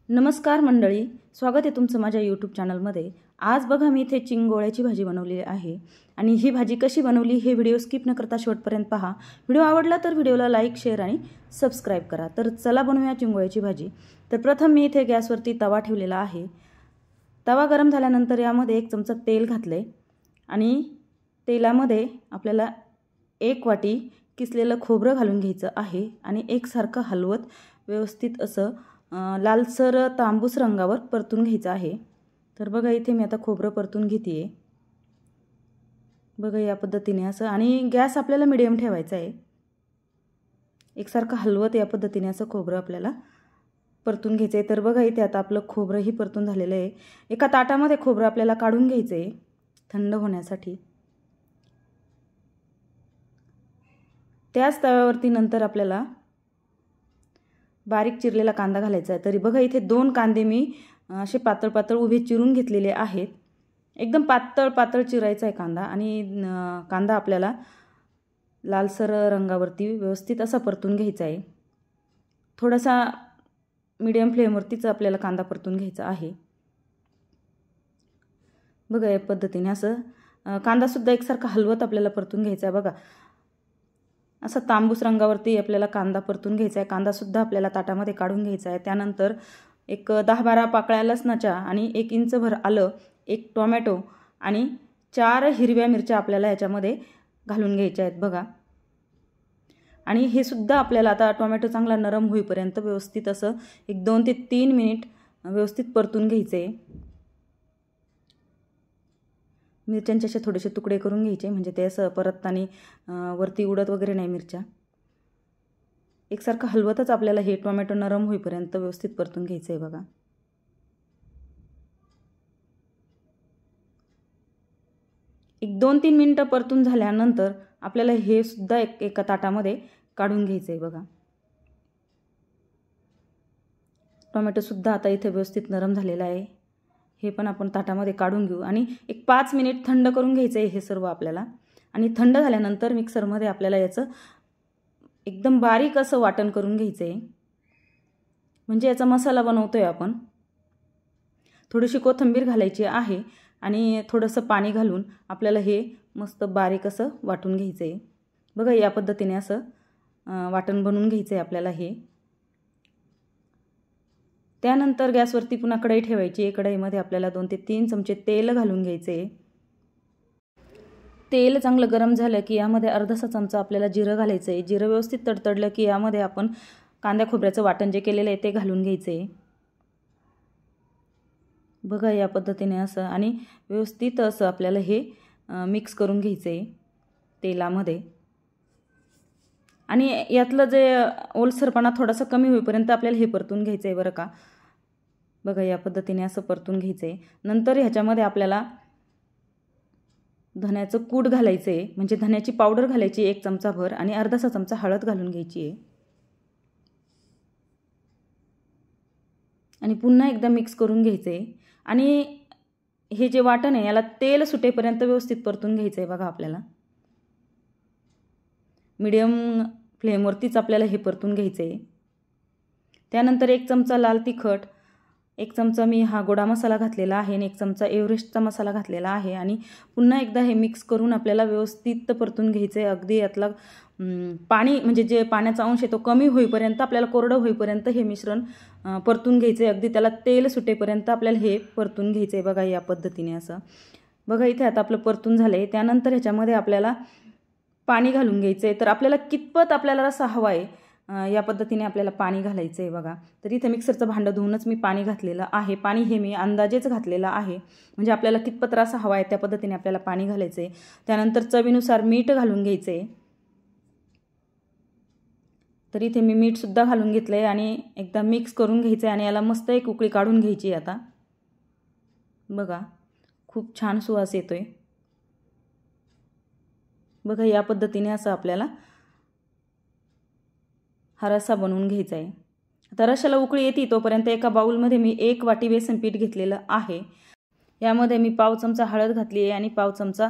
नमस्कार मंडळी, स्वागत आहे तुमचं माझ्या यूट्यूब चॅनलमध्ये। आज बघा मी इथे चिंगोळ्याची भाजी बनवलेली आहे आणि ही भाजी कशी बनवली हे व्हिडिओ स्किप न करता शेवटपर्यंत पहा। व्हिडिओ आवडला तर व्हिडिओला लाईक, शेअर आणि सबस्क्राइब करा। तर चला बनवूया चिंगोळ्याची भाजी। तर प्रथम मी इथे गॅसवरती तवा ठेवलेला आहे। तवा गरम झाल्यानंतर यामध्ये 1 चमचा तेल घातले आणि तेलामध्ये आपल्याला 1 वाटी किसलेलं खोबरं घालून घ्यायचं आहे आणि एकसारखं हलवत व्यवस्थित असं लालसर तांबूस रंगावर परतून घ्यायचं आहे। तर बघा इथे मी आता खोबरं परतून घेते आहे। बघा या पद्धतीने असं, आणि गॅस आपल्याला मीडियम ठेवायचा आहे। एकसारखं हलवत या पद्धतीने असं खोबरं आपल्याला परतून घ्यायचं आहे। तर बघा इथे आता आपलं खोबरंही परतून झालेलं आहे। एका ताटामध्ये खोबरं आपल्याला काढून घ्यायचं आहे थंड होण्यासाठी। त्याच तव्यावरती नंतर आपल्याला बारीक चिरलेला कांदा घालायचा आहे। तरी बघा इथे 2 कांदे मी असे पातळ पातळ उभे चिरून घेतलेले आहेत। एकदम पातळ पातळ चिरायचा आहे कांदा, आणि कांदा आपल्याला लालसर रंगावरती व्यवस्थित असा परतून घ्यायचा आहे। थोडासा मीडियम फ्लेमवरतीच आपल्याला कांदा परतून घ्यायचा आहे। बघा या पद्धतीने असं कांदा सुद्धा एकसारखा हलवत आपल्याला परतून घ्यायचा आहे। बघा असा तांबूस रंगावरती आपल्याला कांदा परतून घ्यायचा आहे। कांदा सुद्धा आपल्याला ताटामध्ये काढून घ्यायचा आहे। त्यानंतर एक 10-12 पाकळ्या लसणाच्या आणि 1 इंचभर आलं, 1 टोमॅटो आणि 4 हिरव्या मिरच्या आपल्याला याच्यामध्ये घालून घ्यायच्या आहेत। बघा, आणि हे सुद्धा आपल्याला आता टोमॅटो चांगला नरम होईपर्यंत व्यवस्थित असं 1-2 ते 3 मिनिट व्यवस्थित परतून घ्यायचे। मिरच्यांचे असे थोडेसे तुकडे करून घ्यायचे, म्हणजे ते असं परतताना वरती उडत वगैरे नाही मिरच्या। एकसारखं हलवतच आपल्याला हे टोमॅटो नरम होईपर्यंत व्यवस्थित परतून घ्यायचं आहे। बघा एक 2-3 मिनिटं परतून झाल्यानंतर आपल्याला हे सुद्धा एका ताटामध्ये काढून घ्यायचं आहे। बघा टोमॅटो सुद्धा आता इथे व्यवस्थित नरम झालेला आहे। हे पण आपण ताटामध्ये काढून घेऊ आणि एक 5 मिनिट थंड करून घ्यायचं आहे हे सर्व आपल्याला। आणि थंड झाल्यानंतर मिक्सरमध्ये आपल्याला याचं एकदम बारीक असं वाटण करून घ्यायचं आहे, म्हणजे याचा मसाला बनवतोय आपण। थोडीशी कोथिंबीर घालायची आहे आणि थोडंसं पाणी घालून आपल्याला हे मस्त बारीक असं वाटून घ्यायचं आहे। बघा या पद्धतीने असं वाटण बनवून घ्यायचं आहे आपल्याला हे। त्यानंतर गॅसवरती पुन्हा कढई ठेवायची आहे। कढईमध्ये आपल्याला 2 ते 3 चमचे तेल घालून घ्यायचे। तेल चांगलं गरम झालं की यामध्ये अर्धासा चमचा आपल्याला जिरं घालायचं आहे। जिरं व्यवस्थित तडतडलं की यामध्ये आपण कांदा खोबऱ्याचं वाटण जे केलेलं आहे ते घालून घ्यायचं आहे। बघा या पद्धतीने असं, आणि व्यवस्थित असं आपल्याला हे मिक्स करून घ्यायचं आहे तेलामध्ये। आणि यातलं जे ओलसरपणा थोडासा कमी होईपर्यंत आपल्याला हे परतून घ्यायचं आहे बरं का। बघा या पद्धतीने असं परतून घ्यायचं आहे। नंतर ह्याच्यामध्ये आपल्याला धण्याचं कूट घालायचं आहे, म्हणजे धण्याची पावडर घालायची 1 चमचाभर, आणि अर्धासा चमचा हळद घालून घ्यायची आहे। आणि पुन्हा एकदा मिक्स करून घ्यायचं आहे। आणि हे जे वाटण आहे याला तेल सुटेपर्यंत व्यवस्थित परतून घ्यायचं आहे। बघा आपल्याला मीडियम फ्लेमवरतीच आपल्याला हे परतून घ्यायचं आहे। त्यानंतर 1 चमचा लाल तिखट, 1 चमचा मी हा गोडा मसाला घातलेला आहे आणि 1 चमचा एव्हरेस्टचा मसाला घातलेला आहे। आणि पुन्हा एकदा हे मिक्स करून आपल्याला व्यवस्थित परतून घ्यायचं आहे। अगदी यातला पाणी, म्हणजे जे पाण्याचा अंश आहे तो कमी होईपर्यंत, आपल्याला कोरडं होईपर्यंत हे मिश्रण परतून घ्यायचं आहे। अगदी त्याला तेल सुटेपर्यंत आपल्याला हे परतून घ्यायचं आहे। बघा या पद्धतीने असं। बघा इथे आता आपलं परतून झालं आहे। त्यानंतर ह्याच्यामध्ये आपल्याला पाणी घालून घ्यायचं आहे। तर आपल्याला कितपत आपल्याला रस्सा हवा आहे या पद्धतीने आपल्याला पाणी घालायचं आहे। बघा तर इथे मिक्सरचं भांडं धुवूनच मी पाणी घातलेलं आहे। पाणी हे मी अंदाजेच घातलेलं आहे, म्हणजे आपल्याला कितपत रस्सा हवा आहे त्या पद्धतीने आपल्याला पाणी घालायचं आहे। त्यानंतर चवीनुसार मीठ घालून घ्यायचं आहे। तर इथे मी मीठ सुद्धा घालून घेतलं आहे आणि एकदा मिक्स करून घ्यायचं आहे, आणि याला मस्त एक उकळी काढून घ्यायची आता। बघा खूप छान सुवास येतोय। बघा या पद्धतीने असं आपल्याला हा रस्सा बनवून घ्यायचा आहे। आता रश्श्याला उकळी येते तोपर्यंत एका बाउलमध्ये मी 1 वाटी बेसन पीठ घेतलेलं आहे। यामध्ये मी पाव चमचा हळद घातली आहे आणि पाव चमचा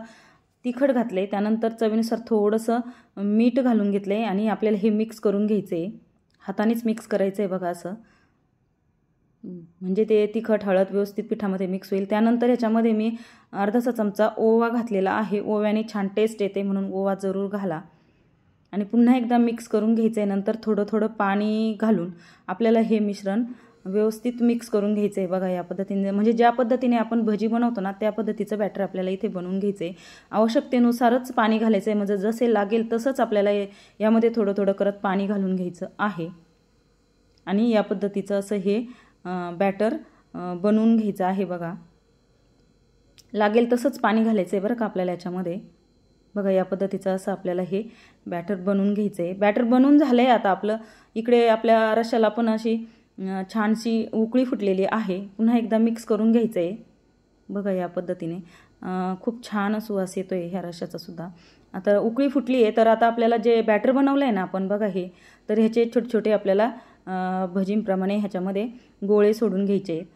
तिखट घातले। त्यानंतर चवीनुसार थोडंसं मीठ घालून घेतलं आहे आणि आपल्याला हे मिक्स करून घ्यायचं आहे। हातानेच मिक्स करायचं आहे बघा असं। म्हणजे ते तिखट हळद व्यवस्थित पिठामध्ये मिक्स होईल। त्यानंतर ह्याच्यामध्ये मी अर्धासा चमचा ओवा घातलेला आहे। ओव्याने छान टेस्ट येते म्हणून ओवा जरूर घाला आणि पुन्हा एकदा मिक्स करून घ्यायचं आहे। नंतर थोडं थोडं पाणी घालून आपल्याला हे मिश्रण व्यवस्थित मिक्स करून घ्यायचं आहे। बघा या पद्धतीने, म्हणजे ज्या पद्धतीने आपण भजी बनवतो ना त्या पद्धतीचं बॅटर आपल्याला इथे बनवून घ्यायचं आहे। आवश्यकतेनुसारच पाणी घालायचं आहे, म्हणजे जसे लागेल तसंच आपल्याला यामध्ये थोडं थोडं करत पाणी घालून घ्यायचं आहे आणि या पद्धतीचं असं हे बॅटर बनवून घ्यायचं आहे। बघा लागेल तसंच पाणी घालायचं आहे बरं का आपल्याला याच्यामध्ये। बघा या पद्धतीचं असं आपल्याला हे बॅटर बनवून घ्यायचं आहे। बॅटर बनवून झालं आहे। आता आपलं इकडे आपल्या रश्श्याला पण अशी छानशी उकळी फुटलेली आहे। पुन्हा एकदा मिक्स करून घ्यायचं आहे। बघा या पद्धतीने खूप छान सुवास येतो आहे ह्या रश्श्याचा सुद्धा। आता उकळी फुटली आहे, तर आता आपल्याला जे बॅटर बनवलं आहे ना आपण, बघा हे, तर ह्याचे छोटे छोटे आपल्याला भजींप्रमाणे ह्याच्यामध्ये गोळे सोडून घ्यायचे आहेत।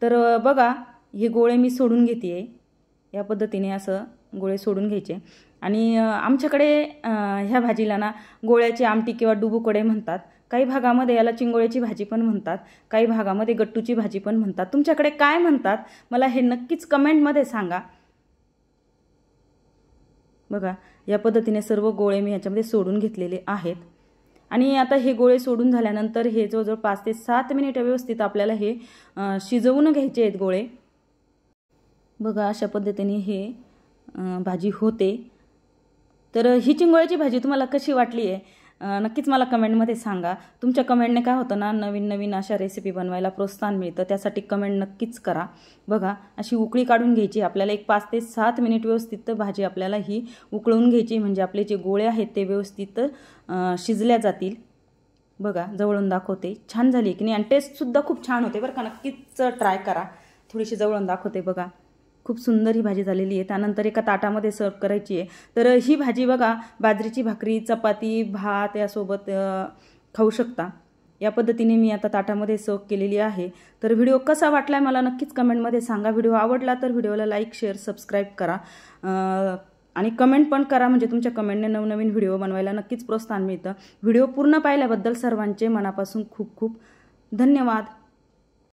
तर बघा हे गोळे मी सोडून घेते आहे। या पद्धतीने असं गोळे सोडून घ्यायचे आणि आमच्याकडे ह्या भाजीला ना गोळ्याची आमटी किंवा डुबुकडे म्हणतात। काही भागामध्ये याला चिंगोळ्याची भाजी पण म्हणतात, काही भागामध्ये गट्टूची भाजी पण म्हणतात। तुमच्याकडे काय म्हणतात मला हे नक्कीच कमेंटमध्ये सांगा। बघा या पद्धतीने सर्व गोळे मी ह्याच्यामध्ये सोडून घेतलेले आहेत आणि आता हे गोळे सोडून झाल्यानंतर हे जवळजवळ 5 ते 7 मिनिट व्यवस्थित आपल्याला हे शिजवून घ्यायचे आहेत गोळे। बघा अशा पद्धतीने हे भाजी होते। तर ही चिंगोळ्याची भाजी तुम्हाला कशी वाटली आहे नक्कीच मला कमेंटमध्ये सांगा। तुमच्या कमेंटने काय होतं ना, नवीन नवीन अशा रेसिपी बनवायला प्रोत्साहन मिळतं, त्यासाठी कमेंट नक्कीच करा। बघा अशी उकळी काढून घ्यायची आपल्याला, एक 5 ते 7 मिनिट व्यवस्थित भाजी आपल्याला ही उकळून घ्यायची, म्हणजे आपले जे गोळे आहेत ते व्यवस्थित शिजल्या जातील। बघा जवळून दाखवते, छान झाली की नाही, आणि टेस्टसुद्धा खूप छान होते बरं का, नक्कीच ट्राय करा। थोडीशी जवळून दाखवते, बघा खूप सुंदर ही भाजी झालेली आहे। त्यानंतर एका ताटामध्ये सर्व करायची आहे। तर ही भाजी बघा बाजरीची भाकरी, चपाती, भात यासोबत खाऊ शकता। या पद्धतीने मी आता ताटामध्ये सर्व केलेली आहे। तर व्हिडिओ कसा वाटलाय मला नक्कीच कमेंटमध्ये सांगा। व्हिडिओ आवडला तर व्हिडिओला लाईक, शेअर, सबस्क्राईब करा आणि कमेंट पण करा, म्हणजे तुमच्या कमेंटने नवनवीन व्हिडिओ बनवायला नक्कीच प्रोत्साहन मिळतं। व्हिडिओ पूर्ण पाहिल्याबद्दल सर्वांचे मनापासून खूप खूप धन्यवाद।